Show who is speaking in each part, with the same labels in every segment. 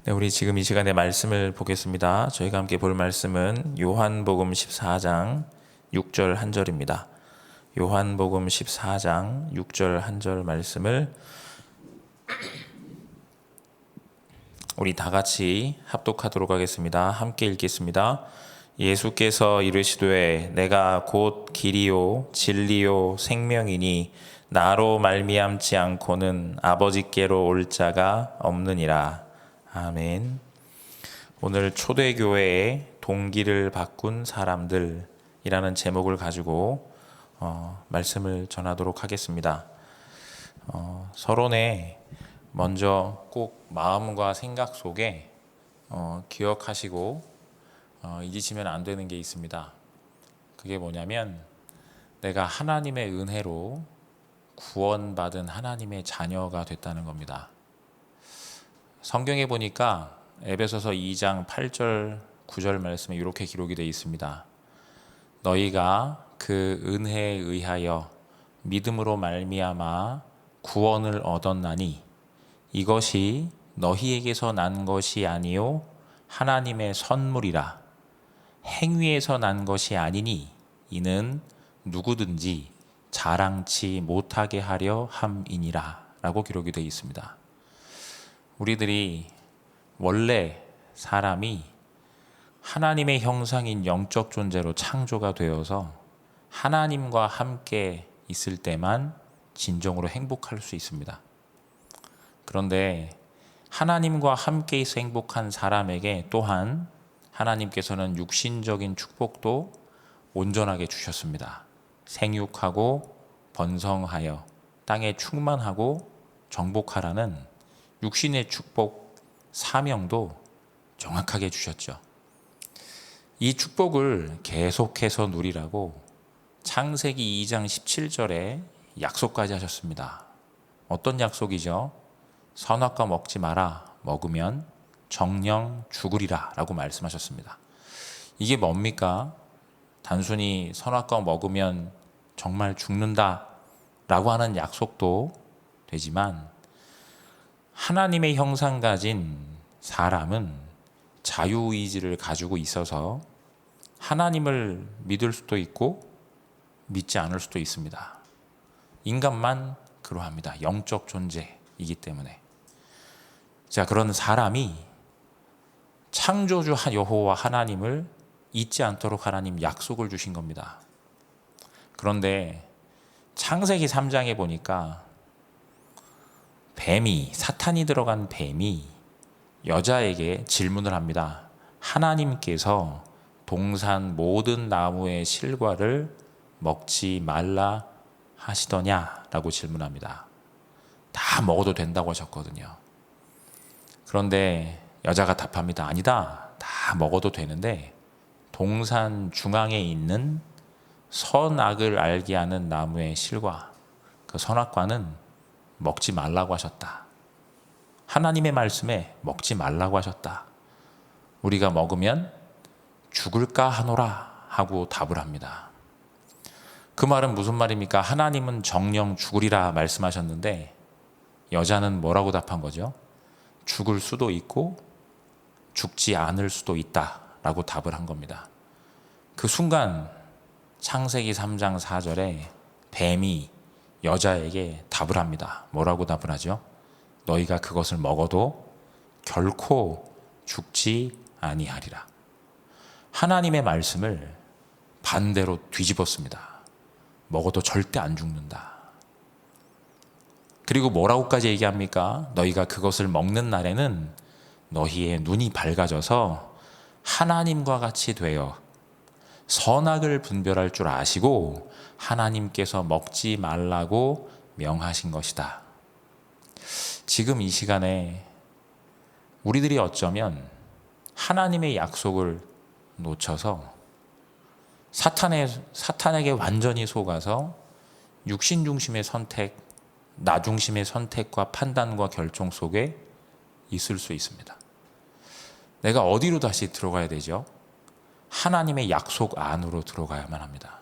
Speaker 1: 네, 우리 지금 이 시간에 말씀을 보겠습니다. 저희가 함께 볼 말씀은 요한복음 14장 6절 한 절입니다. 요한복음 14장 6절 한 절 말씀을 우리 다 같이 합독하도록 하겠습니다. 함께 읽겠습니다. 예수께서 이르시되 내가 곧 길이요 진리요 생명이니 나로 말미암지 않고는 아버지께로 올 자가 없느니라. 아멘. 오늘 초대교회의 동기를 바꾼 사람들이라는 제목을 가지고 말씀을 전하도록 하겠습니다. 서론에 먼저 꼭 마음과 생각 속에 기억하시고 잊으시면 안 되는 게 있습니다. 그게 뭐냐면 내가 하나님의 은혜로 구원받은 하나님의 자녀가 됐다는 겁니다. 성경에 보니까 에베소서 2장 8절 9절 말씀에 이렇게 기록이 되어 있습니다. 너희가 그 은혜에 의하여 믿음으로 말미암아 구원을 얻었나니 이것이 너희에게서 난 것이 아니요 하나님의 선물이라. 행위에서 난 것이 아니니 이는 누구든지 자랑치 못하게 하려 함이니라 라고 기록이 되어 있습니다. 우리들이 원래 사람이 하나님의 형상인 영적 존재로 창조가 되어서 하나님과 함께 있을 때만 진정으로 행복할 수 있습니다. 그런데 하나님과 함께 있어 행복한 사람에게 또한 하나님께서는 육신적인 축복도 온전하게 주셨습니다. 생육하고 번성하여 땅에 충만하고 정복하라는 육신의 축복 사명도 정확하게 주셨죠. 이 축복을 계속해서 누리라고 창세기 2장 17절에 약속까지 하셨습니다. 어떤 약속이죠? 선악과 먹지 마라. 먹으면 정령 죽으리라 라고 말씀하셨습니다. 이게 뭡니까? 단순히 선악과 먹으면 정말 죽는다 라고 하는 약속도 되지만 하나님의 형상 가진 사람은 자유의지를 가지고 있어서 하나님을 믿을 수도 있고 믿지 않을 수도 있습니다. 인간만 그러합니다. 영적 존재이기 때문에. 자, 그런 사람이 창조주 여호와 하나님을 잊지 않도록 하나님 약속을 주신 겁니다. 그런데 창세기 3장에 보니까 사탄이 들어간 뱀이 여자에게 질문을 합니다. 하나님께서 동산 모든 나무의 실과를 먹지 말라 하시더냐? 라고 질문합니다. 다 먹어도 된다고 하셨거든요. 그런데 여자가 답합니다. 아니다. 다 먹어도 되는데 동산 중앙에 있는 선악을 알게 하는 나무의 실과, 그 선악과는 먹지 말라고 하셨다. 하나님의 말씀에 먹지 말라고 하셨다. 우리가 먹으면 죽을까 하노라 하고 답을 합니다. 그 말은 무슨 말입니까? 하나님은 정령 죽으리라 말씀하셨는데 여자는 뭐라고 답한 거죠? 죽을 수도 있고 죽지 않을 수도 있다 라고 답을 한 겁니다. 그 순간 창세기 3장 4절에 뱀이 여자에게 답을 합니다. 뭐라고 답을 하죠? 너희가 그것을 먹어도 결코 죽지 아니하리라. 하나님의 말씀을 반대로 뒤집었습니다. 먹어도 절대 안 죽는다. 그리고 뭐라고까지 얘기합니까? 너희가 그것을 먹는 날에는 너희의 눈이 밝아져서 하나님과 같이 되어 선악을 분별할 줄 아시고 하나님께서 먹지 말라고 명하신 것이다. 지금 이 시간에 우리들이 어쩌면 하나님의 약속을 놓쳐서 사탄에게 완전히 속아서 육신 중심의 선택, 나 중심의 선택과 판단과 결정 속에 있을 수 있습니다. 내가 어디로 다시 들어가야 되죠? 하나님의 약속 안으로 들어가야만 합니다.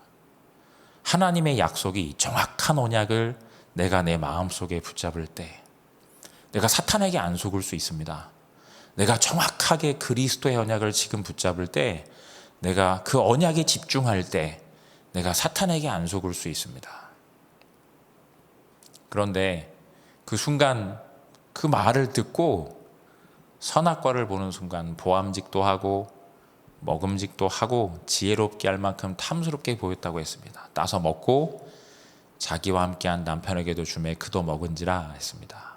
Speaker 1: 하나님의 약속이 정확한 언약을 내가 내 마음속에 붙잡을 때 내가 사탄에게 안 속을 수 있습니다. 내가 정확하게 그리스도의 언약을 지금 붙잡을 때, 내가 그 언약에 집중할 때 내가 사탄에게 안 속을 수 있습니다. 그런데 그 순간 그 말을 듣고 선악과를 보는 순간 보암직도 하고 먹음직도 하고 지혜롭게 할 만큼 탐스럽게 보였다고 했습니다. 따서 먹고 자기와 함께한 남편에게도 주매 그도 먹은지라 했습니다.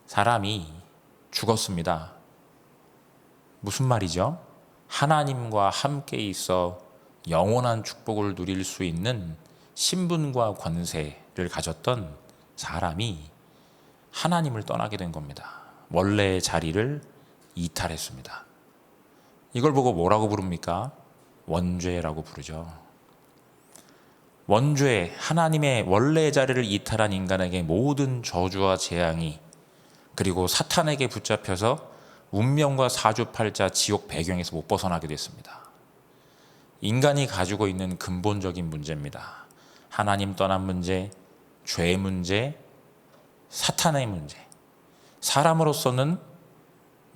Speaker 1: 사람이 죽었습니다. 무슨 말이죠? 하나님과 함께 있어 영원한 축복을 누릴 수 있는 신분과 권세를 가졌던 사람이 하나님을 떠나게 된 겁니다. 원래의 자리를 이탈했습니다. 이걸 보고 뭐라고 부릅니까? 원죄라고 부르죠. 원죄, 하나님의 원래의 자리를 이탈한 인간에게 모든 저주와 재앙이, 그리고 사탄에게 붙잡혀서 운명과 사주팔자 지옥 배경에서 못 벗어나게 됐습니다. 인간이 가지고 있는 근본적인 문제입니다. 하나님 떠난 문제, 죄의 문제, 사탄의 문제. 사람으로서는,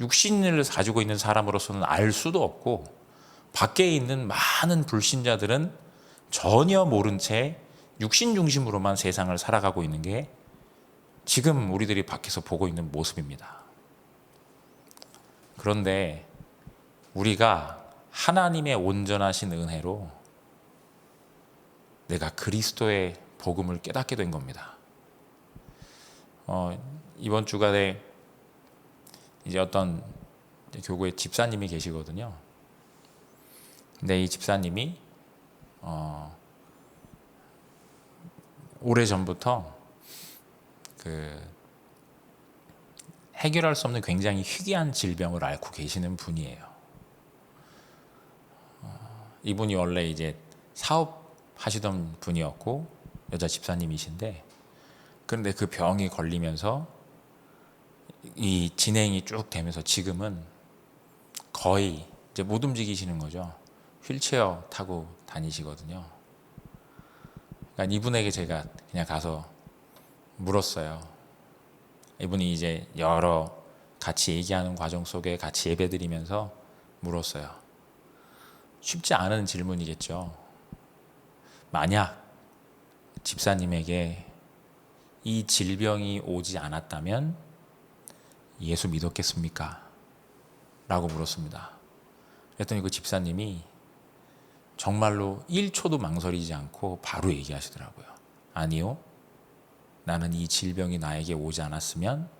Speaker 1: 육신을 가지고 있는 사람으로서는 알 수도 없고, 밖에 있는 많은 불신자들은 전혀 모른 채 육신 중심으로만 세상을 살아가고 있는 게 지금 우리들이 밖에서 보고 있는 모습입니다. 그런데 우리가 하나님의 온전하신 은혜로 내가 그리스도의 복음을 깨닫게 된 겁니다. 이번 주간에 이제 어떤 교구의 집사님이 계시거든요. 근데 이 집사님이 오래전부터 해결할 수 없는 굉장히 희귀한 질병을 앓고 계시는 분이에요. 이분이 원래 이제 사업하시던 분이었고 여자 집사님이신데, 그런데 그 병이 걸리면서 이 진행이 쭉 되면서 지금은 거의 이제 못 움직이시는 거죠. 휠체어 타고 다니시거든요. 그러니까 이분에게 제가 그냥 가서 물었어요. 이분이 이제 여러 같이 얘기하는 과정 속에 같이 예배드리면서 물었어요. 쉽지 않은 질문이겠죠. 만약 집사님에게 이 질병이 오지 않았다면 예수 믿었겠습니까? 라고 물었습니다. 그랬더니 그 집사님이 정말로 1초도 망설이지 않고 바로 얘기하시더라고요. 아니요. 나는 이 질병이 나에게 오지 않았으면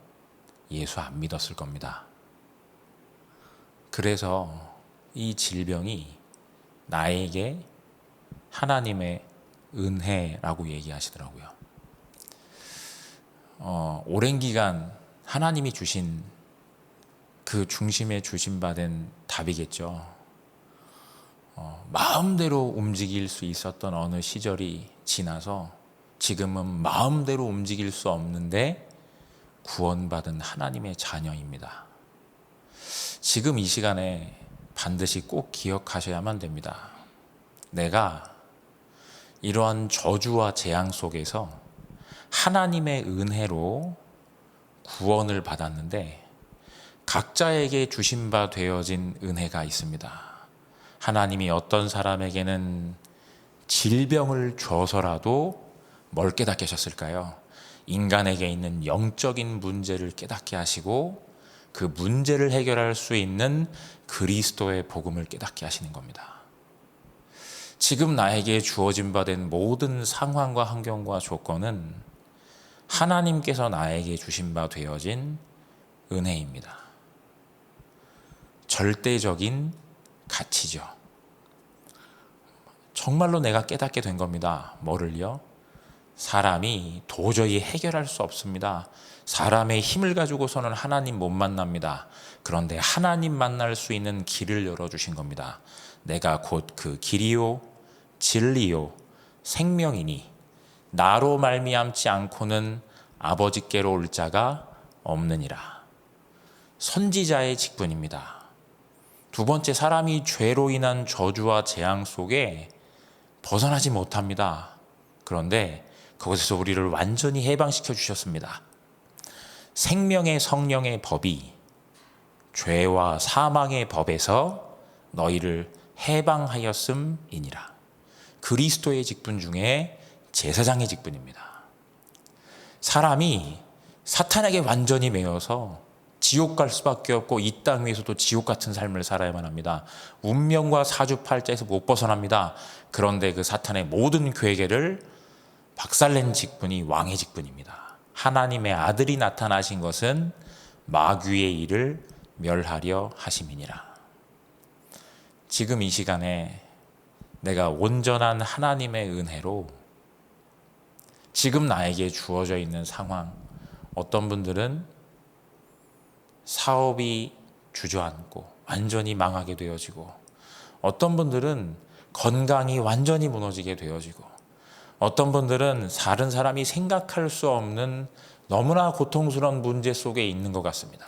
Speaker 1: 예수 안 믿었을 겁니다. 그래서 이 질병이 나에게 하나님의 은혜라고 얘기하시더라고요. 오랜 기간 하나님이 주신 그 중심에 주심받은 답이겠죠. 마음대로 움직일 수 있었던 어느 시절이 지나서 지금은 마음대로 움직일 수 없는데 구원받은 하나님의 자녀입니다. 지금 이 시간에 반드시 꼭 기억하셔야만 됩니다. 내가 이러한 저주와 재앙 속에서 하나님의 은혜로 구원을 받았는데 각자에게 주신 바 되어진 은혜가 있습니다. 하나님이 어떤 사람에게는 질병을 줘서라도 뭘 깨닫게 하셨을까요? 인간에게 있는 영적인 문제를 깨닫게 하시고 그 문제를 해결할 수 있는 그리스도의 복음을 깨닫게 하시는 겁니다. 지금 나에게 주어진 바 된 모든 상황과 환경과 조건은 하나님께서 나에게 주신 바 되어진 은혜입니다. 절대적인 가치죠. 정말로 내가 깨닫게 된 겁니다. 뭐를요? 사람이 도저히 해결할 수 없습니다. 사람의 힘을 가지고서는 하나님 못 만납니다. 그런데 하나님 만날 수 있는 길을 열어주신 겁니다. 내가 곧 그 길이요 진리요 생명이니 나로 말미암지 않고는 아버지께로 올 자가 없느니라. 선지자의 직분입니다. 두 번째, 사람이 죄로 인한 저주와 재앙 속에 벗어나지 못합니다. 그런데 그것에서 우리를 완전히 해방시켜 주셨습니다. 생명의 성령의 법이 죄와 사망의 법에서 너희를 해방하였음이니라. 그리스도의 직분 중에 제사장의 직분입니다. 사람이 사탄에게 완전히 매여서 지옥 갈 수밖에 없고 이 땅 위에서도 지옥 같은 삶을 살아야만 합니다. 운명과 사주팔자에서 못 벗어납니다. 그런데 그 사탄의 모든 괴계를 박살낸 직분이 왕의 직분입니다. 하나님의 아들이 나타나신 것은 마귀의 일을 멸하려 하심이니라. 지금 이 시간에 내가 온전한 하나님의 은혜로 지금 나에게 주어져 있는 상황, 어떤 분들은 사업이 주저앉고 완전히 망하게 되어지고, 어떤 분들은 건강이 완전히 무너지게 되어지고, 어떤 분들은 다른 사람이 생각할 수 없는 너무나 고통스러운 문제 속에 있는 것 같습니다.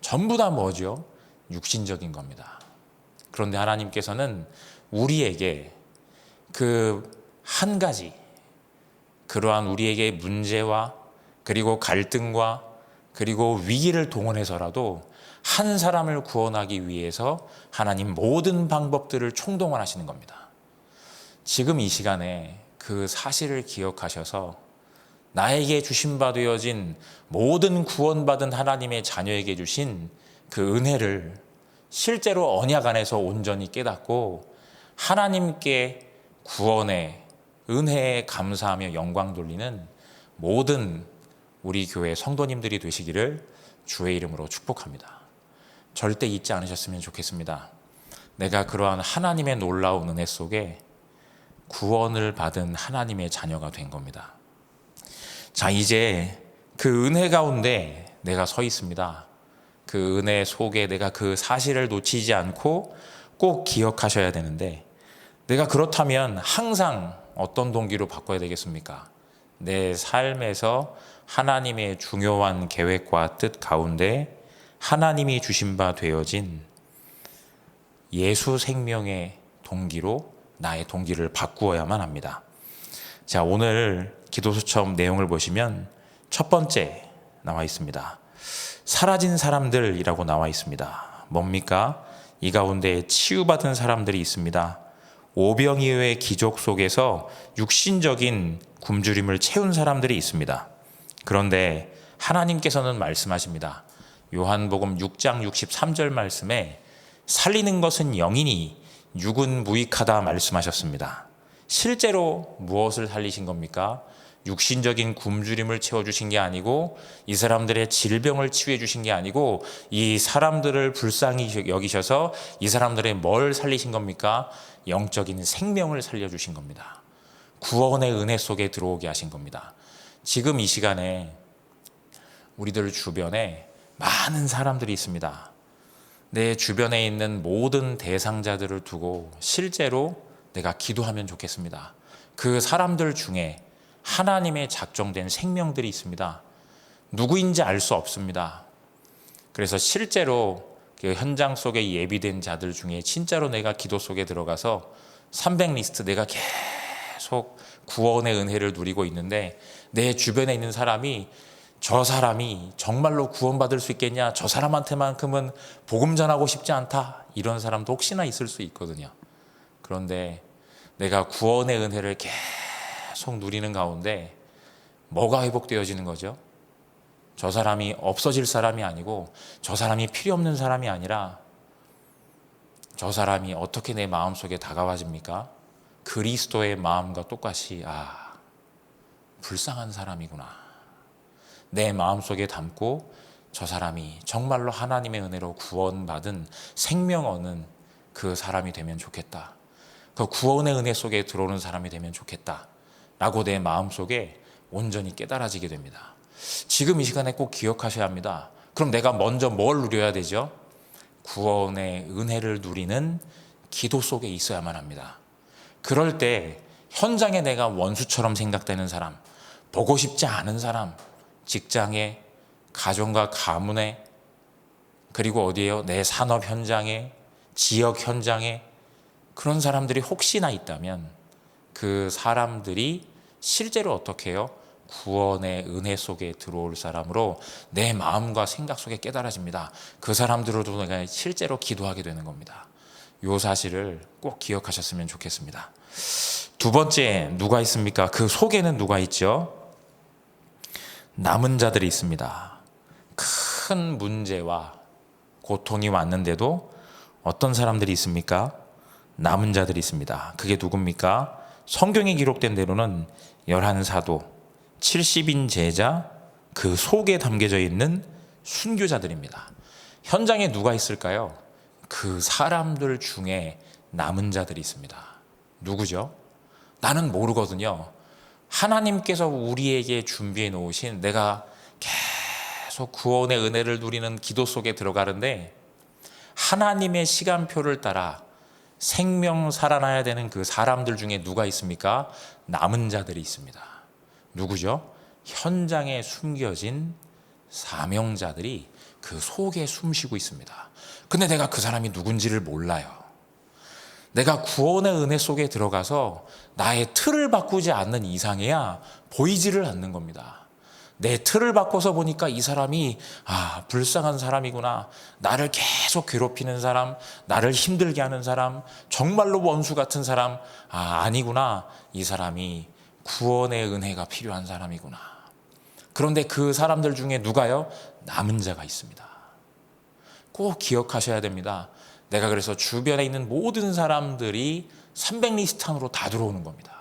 Speaker 1: 전부 다 뭐죠? 육신적인 겁니다. 그런데 하나님께서는 우리에게 그 한 가지, 그러한 우리에게 문제와 그리고 갈등과 그리고 위기를 동원해서라도 한 사람을 구원하기 위해서 하나님 모든 방법들을 총동원하시는 겁니다. 지금 이 시간에 그 사실을 기억하셔서 나에게 주신 바 되어진 모든 구원받은 하나님의 자녀에게 주신 그 은혜를 실제로 언약 안에서 온전히 깨닫고 하나님께 구원의 은혜에 감사하며 영광 돌리는 모든 우리 교회 성도님들이 되시기를 주의 이름으로 축복합니다. 절대 잊지 않으셨으면 좋겠습니다. 내가 그러한 하나님의 놀라운 은혜 속에 구원을 받은 하나님의 자녀가 된 겁니다. 자, 이제 그 은혜 가운데 내가 서 있습니다. 그 은혜 속에 내가 그 사실을 놓치지 않고 꼭 기억하셔야 되는데, 내가 그렇다면 항상 어떤 동기로 바꿔야 되겠습니까? 내 삶에서 하나님의 중요한 계획과 뜻 가운데 하나님이 주신 바 되어진 예수 생명의 동기로 나의 동기를 바꾸어야만 합니다. 자, 오늘 기도수첩 내용을 보시면 첫 번째 나와 있습니다. 사라진 사람들이라고 나와 있습니다. 뭡니까? 이 가운데 치유받은 사람들이 있습니다. 오병이어의 기적 속에서 육신적인 굶주림을 채운 사람들이 있습니다. 그런데 하나님께서는 말씀하십니다. 요한복음 6장 63절 말씀에 살리는 것은 영이니 육은 무익하다 말씀하셨습니다. 실제로 무엇을 살리신 겁니까? 육신적인 굶주림을 채워주신 게 아니고, 이 사람들의 질병을 치유해 주신 게 아니고, 이 사람들을 불쌍히 여기셔서 이 사람들의 뭘 살리신 겁니까? 영적인 생명을 살려주신 겁니다. 구원의 은혜 속에 들어오게 하신 겁니다. 지금 이 시간에 우리들 주변에 많은 사람들이 있습니다. 내 주변에 있는 모든 대상자들을 두고 실제로 내가 기도하면 좋겠습니다. 그 사람들 중에 하나님의 작정된 생명들이 있습니다. 누구인지 알 수 없습니다. 그래서 실제로 그 현장 속에 예비된 자들 중에 진짜로 내가 기도 속에 들어가서 300리스트 내가 계속 구원의 은혜를 누리고 있는데, 내 주변에 있는 사람이 저 사람이 정말로 구원받을 수 있겠냐, 저 사람한테만큼은 복음 전하고 싶지 않다, 이런 사람도 혹시나 있을 수 있거든요. 그런데 내가 구원의 은혜를 계속 누리는 가운데 뭐가 회복되어지는 거죠? 저 사람이 없어질 사람이 아니고, 저 사람이 필요 없는 사람이 아니라, 저 사람이 어떻게 내 마음속에 다가와집니까? 그리스도의 마음과 똑같이, 불쌍한 사람이구나, 내 마음속에 담고 저 사람이 정말로 하나님의 은혜로 구원받은 생명 얻는 그 사람이 되면 좋겠다, 그 구원의 은혜 속에 들어오는 사람이 되면 좋겠다 라고 내 마음속에 온전히 깨달아지게 됩니다. 지금 이 시간에 꼭 기억하셔야 합니다. 그럼 내가 먼저 뭘 누려야 되죠? 구원의 은혜를 누리는 기도 속에 있어야만 합니다. 그럴 때 현장에 내가 원수처럼 생각되는 사람, 보고 싶지 않은 사람, 직장에, 가정과 가문에, 그리고 어디에요? 내 산업 현장에, 지역 현장에, 그런 사람들이 혹시나 있다면 그 사람들이 실제로 어떻게 해요? 구원의 은혜 속에 들어올 사람으로 내 마음과 생각 속에 깨달아집니다. 그 사람들로도 내가 실제로 기도하게 되는 겁니다. 이 사실을 꼭 기억하셨으면 좋겠습니다. 두 번째, 누가 있습니까? 그 속에는 누가 있죠? 남은 자들이 있습니다. 큰 문제와 고통이 왔는데도 어떤 사람들이 있습니까? 남은 자들이 있습니다. 그게 누굽니까? 성경에 기록된 대로는 11사도, 70인 제자, 그 속에 담겨져 있는 순교자들입니다. 현장에 누가 있을까요? 그 사람들 중에 남은 자들이 있습니다. 누구죠? 나는 모르거든요. 하나님께서 우리에게 준비해 놓으신, 내가 계속 구원의 은혜를 누리는 기도 속에 들어가는데 하나님의 시간표를 따라 생명 살아나야 되는 그 사람들 중에 누가 있습니까? 남은 자들이 있습니다. 누구죠? 현장에 숨겨진 사명자들이 그 속에 숨쉬고 있습니다. 근데 내가 그 사람이 누군지를 몰라요. 내가 구원의 은혜 속에 들어가서 나의 틀을 바꾸지 않는 이상해야 보이지를 않는 겁니다. 내 틀을 바꿔서 보니까 이 사람이 불쌍한 사람이구나, 나를 계속 괴롭히는 사람, 나를 힘들게 하는 사람, 정말로 원수 같은 사람, 아니구나, 이 사람이 구원의 은혜가 필요한 사람이구나. 그런데 그 사람들 중에 누가요? 남은 자가 있습니다. 꼭 기억하셔야 됩니다. 내가 그래서 주변에 있는 모든 사람들이 300리스트 안으로 다 들어오는 겁니다.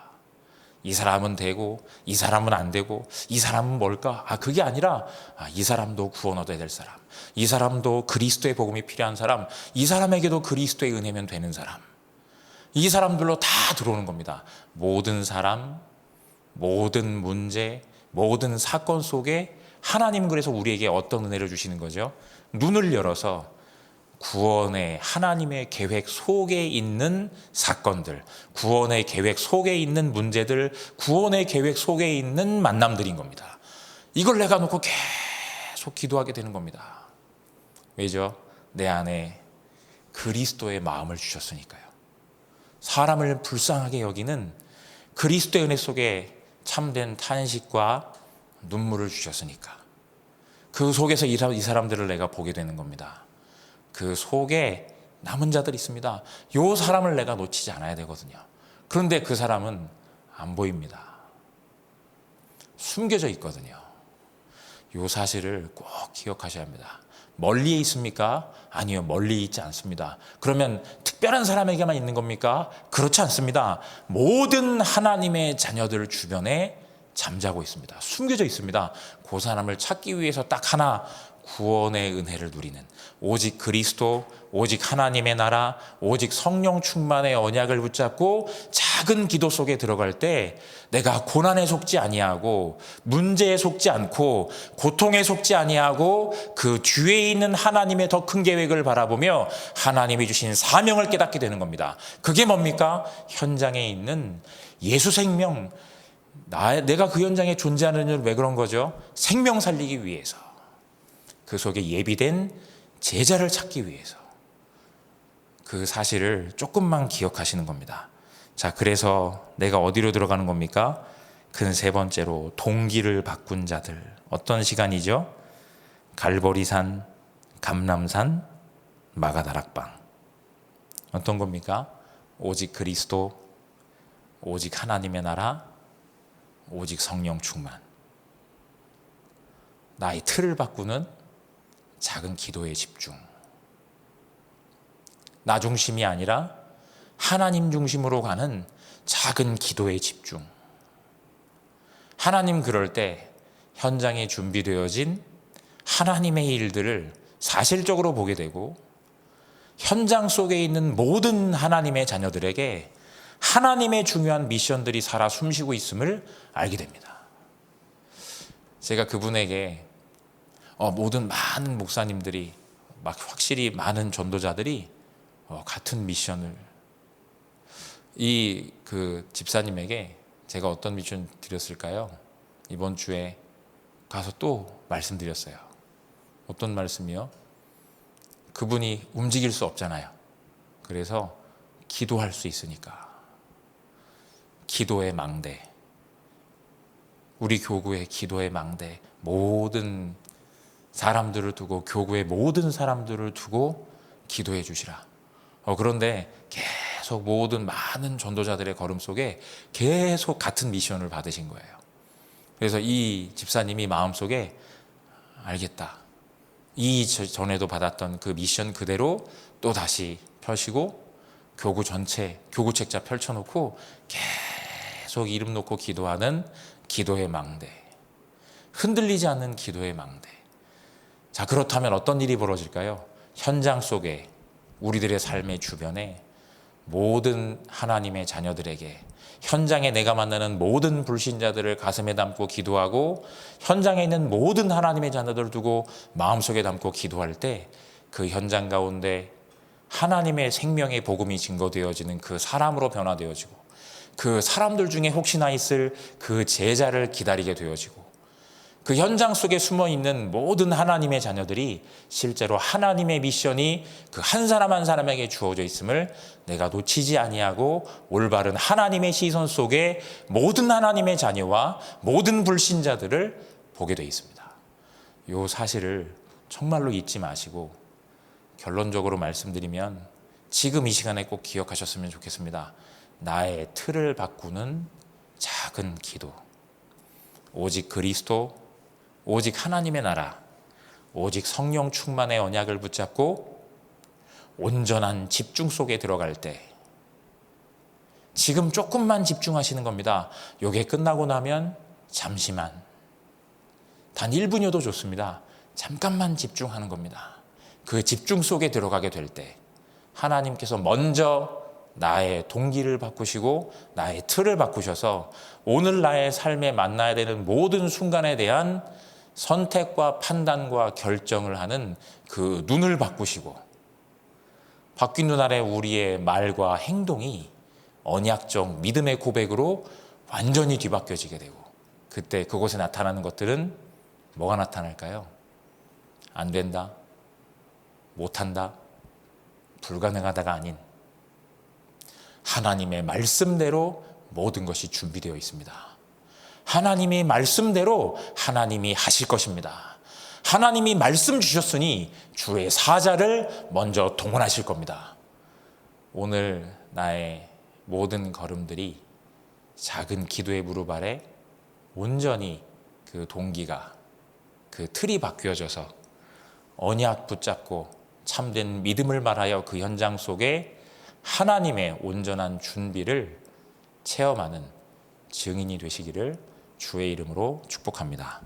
Speaker 1: 이 사람은 되고 이 사람은 안 되고 이 사람은 뭘까? 그게 아니라 이 사람도 구원 얻어야 될 사람, 이 사람도 그리스도의 복음이 필요한 사람, 이 사람에게도 그리스도의 은혜면 되는 사람, 이 사람들로 다 들어오는 겁니다. 모든 사람, 모든 문제, 모든 사건 속에 하나님은 그래서 우리에게 어떤 은혜를 주시는 거죠? 눈을 열어서 구원의 하나님의 계획 속에 있는 사건들, 구원의 계획 속에 있는 문제들, 구원의 계획 속에 있는 만남들인 겁니다. 이걸 내가 놓고 계속 기도하게 되는 겁니다. 왜죠? 내 안에 그리스도의 마음을 주셨으니까요. 사람을 불쌍하게 여기는 그리스도의 은혜 속에 참된 탄식과 눈물을 주셨으니까 그 속에서 이 사람들을 내가 보게 되는 겁니다. 그 속에 남은 자들이 있습니다. 이 사람을 내가 놓치지 않아야 되거든요. 그런데 그 사람은 안 보입니다. 숨겨져 있거든요. 이 사실을 꼭 기억하셔야 합니다. 멀리에 있습니까? 아니요, 멀리 있지 않습니다. 그러면 특별한 사람에게만 있는 겁니까? 그렇지 않습니다. 모든 하나님의 자녀들 주변에 잠자고 있습니다. 숨겨져 있습니다. 그 사람을 찾기 위해서 딱 하나, 구원의 은혜를 누리는, 오직 그리스도, 오직 하나님의 나라, 오직 성령 충만의 언약을 붙잡고 작은 기도 속에 들어갈 때 내가 고난에 속지 아니하고 문제에 속지 않고 고통에 속지 아니하고 그 뒤에 있는 하나님의 더 큰 계획을 바라보며 하나님이 주신 사명을 깨닫게 되는 겁니다. 그게 뭡니까? 현장에 있는 예수 생명, 내가 그 현장에 존재하는 이유는 왜 그런 거죠? 생명 살리기 위해서, 그 속에 예비된 제자를 찾기 위해서, 그 사실을 조금만 기억하시는 겁니다. 자, 그래서 내가 어디로 들어가는 겁니까? 그 세 번째로 동기를 바꾼 자들. 어떤 시간이죠? 갈보리산, 감람산, 마가다락방. 어떤 겁니까? 오직 그리스도, 오직 하나님의 나라, 오직 성령 충만. 나의 틀을 바꾸는 작은 기도에 집중. 나 중심이 아니라 하나님 중심으로 가는 작은 기도에 집중. 하나님 그럴 때 현장에 준비되어진 하나님의 일들을 사실적으로 보게 되고, 현장 속에 있는 모든 하나님의 자녀들에게 하나님의 중요한 미션들이 살아 숨쉬고 있음을 알게 됩니다. 제가 그분에게 모든 많은 목사님들이, 확실히 많은 전도자들이 같은 미션을, 그 집사님에게 제가 어떤 미션 드렸을까요? 이번 주에 가서 또 말씀드렸어요. 어떤 말씀이요? 그분이 움직일 수 없잖아요. 그래서 기도할 수 있으니까 기도의 망대, 우리 교구의 기도의 망대, 모든 사람들을 두고, 교구의 모든 사람들을 두고 기도해 주시라. 그런데 계속 모든 많은 전도자들의 걸음 속에 계속 같은 미션을 받으신 거예요. 그래서 이 집사님이 마음속에 알겠다, 전에도 받았던 그 미션 그대로 또 다시 펴시고 교구 전체, 교구 책자 펼쳐놓고 계속 이름 놓고 기도하는 기도의 망대, 흔들리지 않는 기도의 망대. 자, 그렇다면 어떤 일이 벌어질까요? 현장 속에, 우리들의 삶의 주변에 모든 하나님의 자녀들에게, 현장에 내가 만나는 모든 불신자들을 가슴에 담고 기도하고, 현장에 있는 모든 하나님의 자녀들을 두고 마음속에 담고 기도할 때 그 현장 가운데 하나님의 생명의 복음이 증거되어지는 그 사람으로 변화되어지고, 그 사람들 중에 혹시나 있을 그 제자를 기다리게 되어지고, 그 현장 속에 숨어 있는 모든 하나님의 자녀들이 실제로 하나님의 미션이 그 한 사람 한 사람에게 주어져 있음을 내가 놓치지 아니하고 올바른 하나님의 시선 속에 모든 하나님의 자녀와 모든 불신자들을 보게 되어 있습니다. 이 사실을 정말로 잊지 마시고, 결론적으로 말씀드리면 지금 이 시간에 꼭 기억하셨으면 좋겠습니다. 나의 틀을 바꾸는 작은 기도, 오직 그리스도, 오직 하나님의 나라, 오직 성령 충만의 언약을 붙잡고 온전한 집중 속에 들어갈 때, 지금 조금만 집중하시는 겁니다. 요게 끝나고 나면 잠시만, 단 1분여도 좋습니다. 잠깐만 집중하는 겁니다. 그 집중 속에 들어가게 될 때 하나님께서 먼저 나의 동기를 바꾸시고 나의 틀을 바꾸셔서 오늘 나의 삶에 만나야 되는 모든 순간에 대한 선택과 판단과 결정을 하는 그 눈을 바꾸시고, 바뀐 눈 아래 우리의 말과 행동이 언약적 믿음의 고백으로 완전히 뒤바뀌어지게 되고, 그때 그곳에 나타나는 것들은 뭐가 나타날까요? 안 된다, 못한다, 불가능하다가 아닌 하나님의 말씀대로 모든 것이 준비되어 있습니다. 하나님의 말씀대로 하나님이 하실 것입니다. 하나님이 말씀 주셨으니 주의 사자를 먼저 동원하실 겁니다. 오늘 나의 모든 걸음들이 작은 기도의 무릎 아래 온전히 그 동기가, 그 틀이 바뀌어져서 언약 붙잡고 참된 믿음을 말하여 그 현장 속에 하나님의 온전한 준비를 체험하는 증인이 되시기를 주의 이름으로 축복합니다.